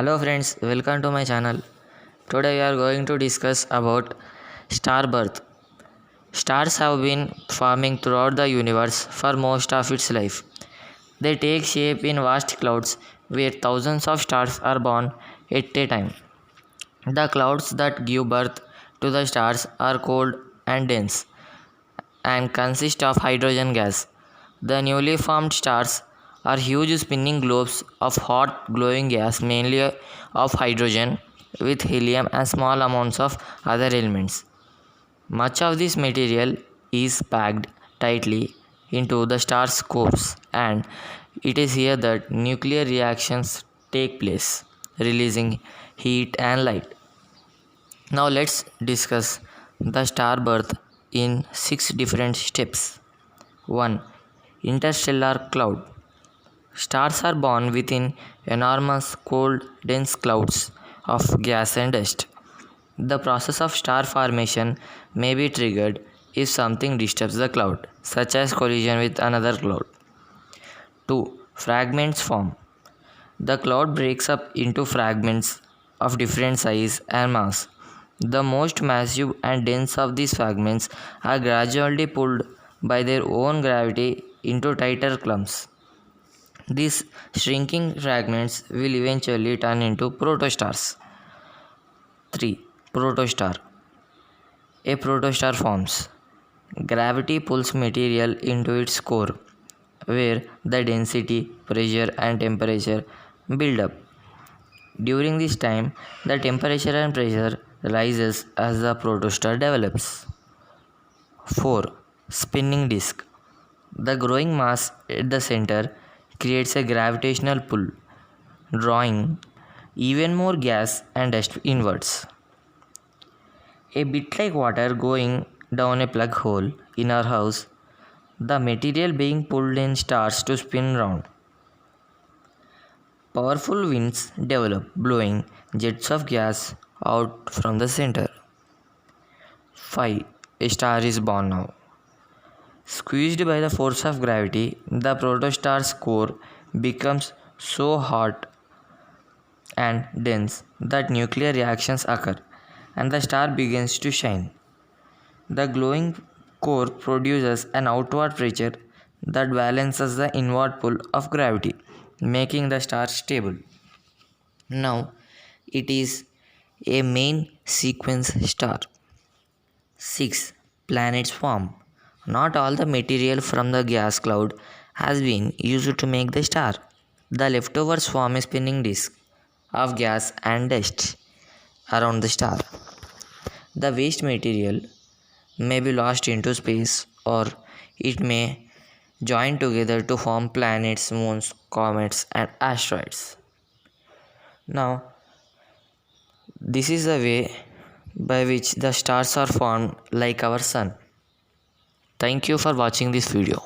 Hello friends, welcome to my channel. Today we are going to discuss about star birth. Stars have been forming throughout the universe for most of its life. They take shape in vast clouds where thousands of stars are born at a time. The clouds that give birth to the stars are cold and dense and consist of hydrogen gas. The newly formed stars are huge spinning globes of hot glowing gas, mainly of hydrogen, with helium and small amounts of other elements. Much of this material is packed tightly into the star's cores, and it is here that nuclear reactions take place, releasing heat and light. Now let's discuss the star birth in 6 different steps. 1. Interstellar cloud. Stars are born within enormous cold dense clouds of gas and dust. The process of star formation may be triggered if something disturbs the cloud, such as collision with another cloud. 2. Fragments form. The cloud breaks up into fragments of different size and mass. The most massive and dense of these fragments are gradually pulled by their own gravity into tighter clumps. These shrinking fragments will eventually turn into protostars. 3. Protostar. A protostar forms. Gravity pulls material into its core, where the density, pressure, and temperature build up. During this time, the temperature and pressure rises as the protostar develops. 4. Spinning disk. The growing mass at the center creates a gravitational pull, drawing even more gas and dust inwards. A bit like water going down a plug hole in our house, the material being pulled in starts to spin round. Powerful winds develop, blowing jets of gas out from the center. 5. A star is born now. Squeezed by the force of gravity, the protostar's core becomes so hot and dense that nuclear reactions occur and the star begins to shine. The glowing core produces an outward pressure that balances the inward pull of gravity, making the star stable. Now, it is a main sequence star. 6. Planets form. Not all the material from the gas cloud has been used to make the star. The leftovers form a spinning disk of gas and dust around the star. The waste material may be lost into space or it may join together to form planets, moons, comets, and asteroids. Now, this is the way by which the stars are formed like our sun. Thank you for watching this video.